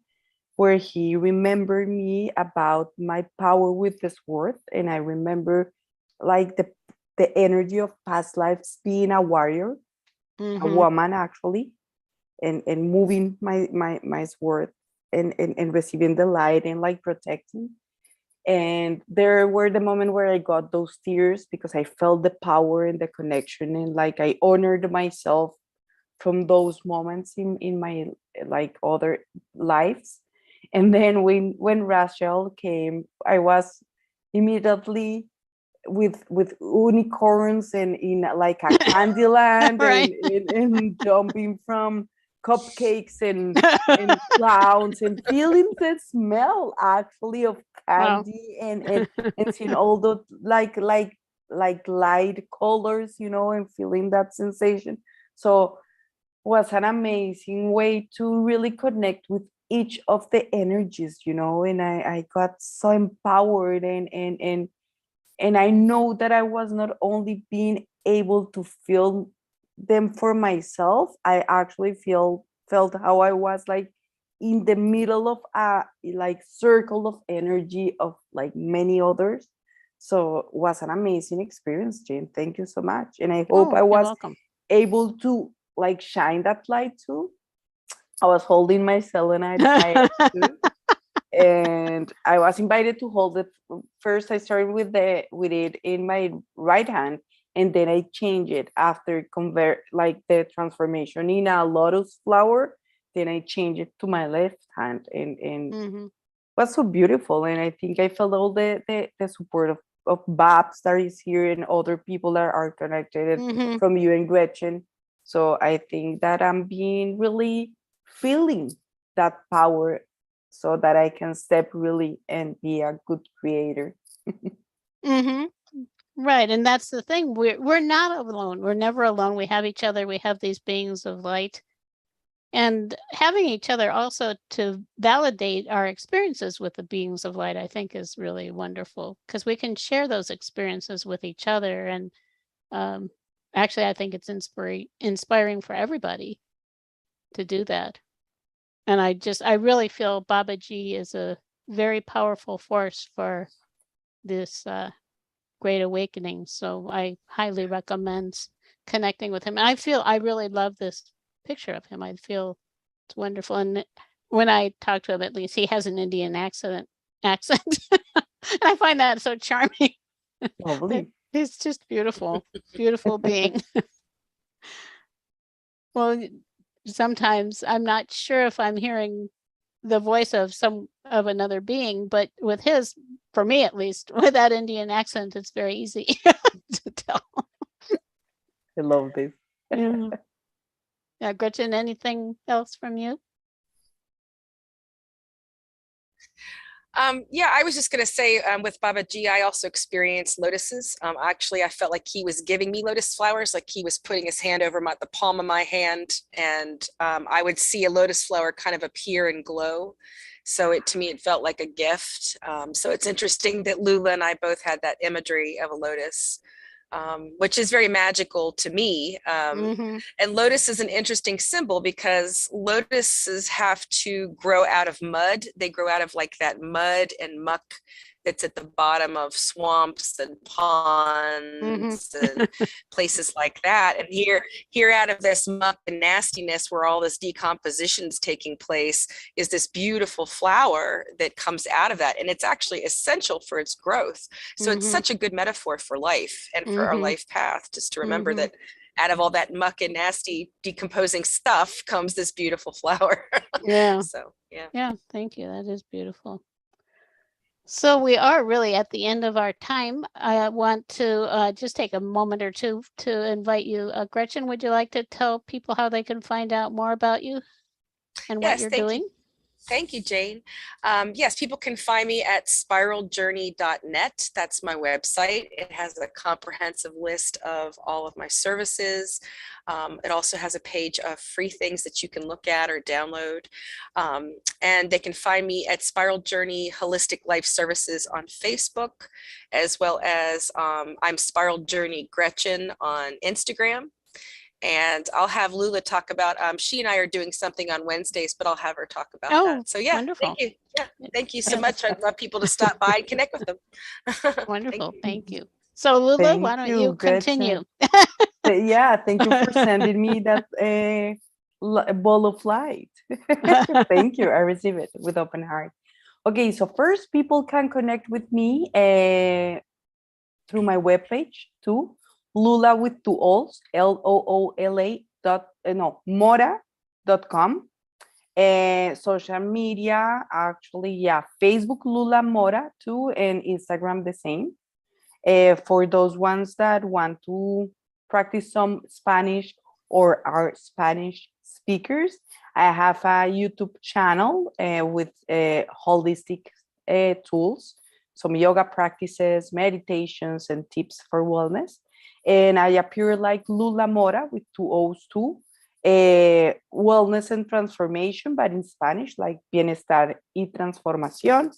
where he remembered me about my power with this word. And I remember like the energy of past lives, being a warrior, a woman actually, and moving my sword, and receiving the light, and like protecting. And there were the moment where I got those tears, because I felt the power and the connection, and like I honored myself from those moments in my like other lives. And then when Rachel came, I was immediately with unicorns, and in like a candy land, Right. and jumping from cupcakes and clowns, and feeling the smell actually of Wow. candy, and seeing all the like light colors, and feeling that sensation. So was an amazing way to really connect with each of the energies, and I got so empowered, and I know that I was not only being able to feel them for myself, I actually felt how I was like in the middle of a like circle of energy of like many others. So it was an amazing experience, Jane. Thank you so much. And I hope Oh, I you're was welcome. able to like shine that light too. I was holding my selenite fire too, and I was invited to hold it. First, I started with it in my right hand, and then I changed it after convert like the transformation in a lotus flower. Then I changed it to my left hand, and was so beautiful. And I think I felt all the support of Babs that is here, and other people that are connected from you and Gretchen. So I think that I'm being really feeling that power, so that I can step really and be a good creator. Right. And that's the thing. We're not alone. We're never alone. We have each other. We have these beings of light. And having each other also to validate our experiences with the beings of light, I think is really wonderful, because we can share those experiences with each other. And actually, I think it's inspiring for everybody to do that. And I really feel Babaji is a very powerful force for this great awakening. So I highly recommend connecting with him. And I really love this picture of him. I feel it's wonderful. And when I talk to him, at least he has an Indian accent. And I find that so charming. Lovely. He's just beautiful, beautiful being. Well, sometimes I'm not sure if I'm hearing the voice of another being, but with his, for me at least, with that Indian accent, it's very easy to tell. I love this. Yeah, Gretchen, anything else from you? Yeah, I was just going to say with Babaji, I also experienced lotuses. Actually, I felt like he was giving me lotus flowers, like he was putting his hand over the palm of my hand, and I would see a lotus flower kind of appear and glow. So to me, it felt like a gift. So it's interesting that Loola and I both had that imagery of a lotus. Which is very magical to me. And lotus is an interesting symbol because lotuses have to grow out of mud. They grow out of like that mud and muck that's at the bottom of swamps and ponds and places like that. And here out of this muck and nastiness where all this decomposition is taking place is this beautiful flower that comes out of that. And it's actually essential for its growth. So it's such a good metaphor for life and for our life path, just to remember that out of all that muck and nasty decomposing stuff comes this beautiful flower. Yeah. So, yeah. Yeah, thank you. That is beautiful. So we are really at the end of our time. I want to just take a moment or two to invite you. Gretchen, would you like to tell people how they can find out more about you and what Yes, you're thank doing? you. Thank you, Jane. Yes, people can find me at spiraljourney.net. That's my website. It has a comprehensive list of all of my services. It also has a page of free things that you can look at or download. And they can find me at Spiral Journey Holistic Life Services on Facebook, as well as I'm Spiral Journey Gretchen on Instagram. And I'll have Loola talk about, she and I are doing something on Wednesdays, but I'll have her talk about that. So yeah, wonderful. thank you. Yeah, thank you so much. I'd love people to stop by and connect with them. Wonderful, thank you. So Loola, why don't you continue? Yeah, thank you for sending me that ball of light. Thank you, I receive it with open heart. Okay, so first people can connect with me through my webpage too. Loola with 2 O's, Loola Mora.com. Social media, actually, yeah, Facebook Loola Mora too, and Instagram the same. For those ones that want to practice some Spanish or are Spanish speakers, I have a YouTube channel with holistic tools, some yoga practices, meditations, and tips for wellness. And I appear like Loola Mora with 2 O's too. Wellness and transformation, but in Spanish, like bienestar y transformación.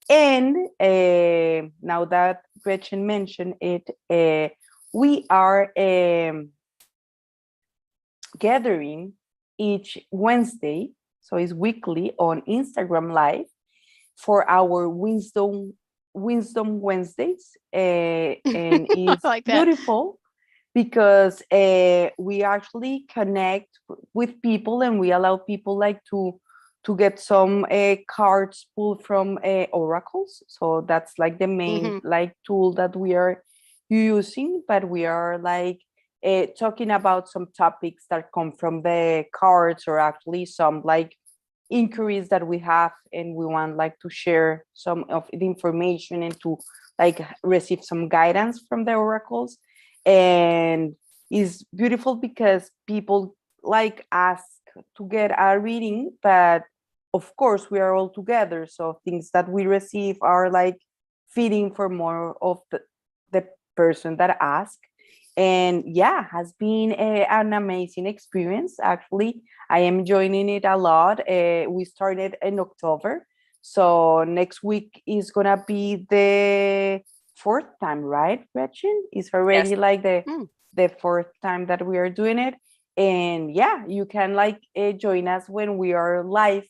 And now that Gretchen mentioned it, we are gathering each Wednesday, so it's weekly on Instagram Live for our Wisdom Wednesdays, and it's like beautiful because we actually connect with people and we allow people like to get some cards pulled from oracles. So that's like the main like tool that we are using, but we are like talking about some topics that come from the cards, or actually some like inquiries that we have, and we want like to share some of the information and to like receive some guidance from the oracles. And it's beautiful because people like ask to get a reading, but of course we are all together, so things that we receive are like fitting for more of the person that asked. And yeah, has been an amazing experience. Actually, I am enjoying it a lot. We started in October, so next week is gonna be the 4th time, right, Gretchen? It's already like the 4th time that we are doing it. And yeah, you can like join us when we are live.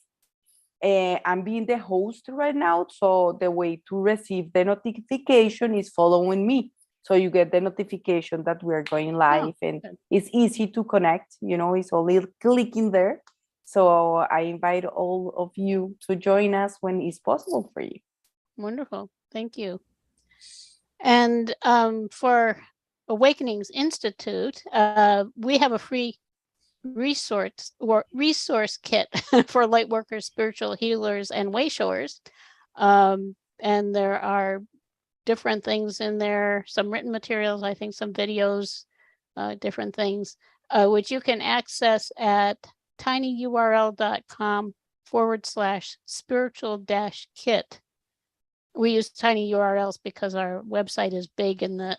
I'm being the host right now, so the way to receive the notification is following me. So you get the notification that we are going live, and it's easy to connect, you know, it's only clicking there. So I invite all of you to join us when it's possible for you. Wonderful, thank you. And for Awakenings Institute, we have a free resource kit for light workers, spiritual healers, and wayshowers. And there are different things in there, some written materials, I think some videos, different things, which you can access at tinyurl.com/spiritual-kit. We use tiny URLs because our website is big and the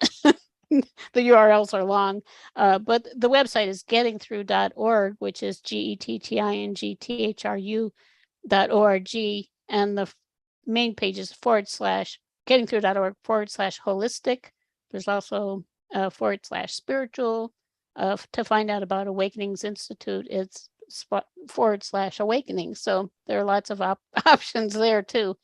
the URLs are long, but the website is gettingthrough.org, which is gettingthrough.org, and the main page is /gettingthrough.org/holistic. There's also /spiritual. To find out about Awakenings Institute, it's /awakening. So there are lots of options there too.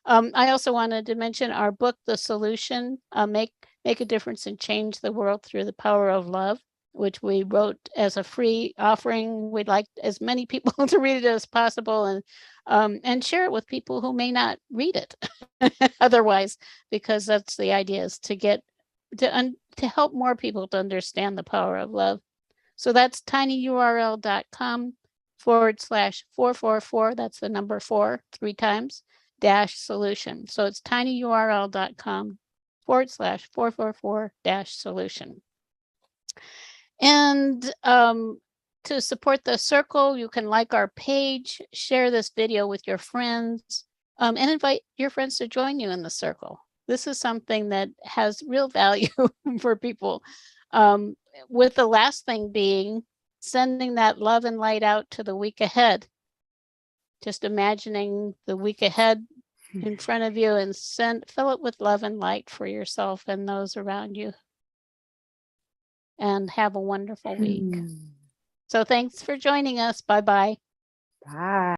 I also wanted to mention our book, The Solution, Make a Difference and Change the World Through the Power of Love, which we wrote as a free offering. We'd like as many people to read it as possible, and share it with people who may not read it otherwise, because that's the idea, is to get to help more people to understand the power of love. So that's tinyurl.com/444, that's the number 4 3 times -solution. So it's tinyurl.com/444-solution. And to support the circle, you can like our page, share this video with your friends, and invite your friends to join you in the circle. This is something that has real value for people. With the last thing being sending that love and light out to the week ahead. Just imagining the week ahead in front of you and fill it with love and light for yourself and those around you. And have a wonderful week. So thanks for joining us. Bye-bye. Bye.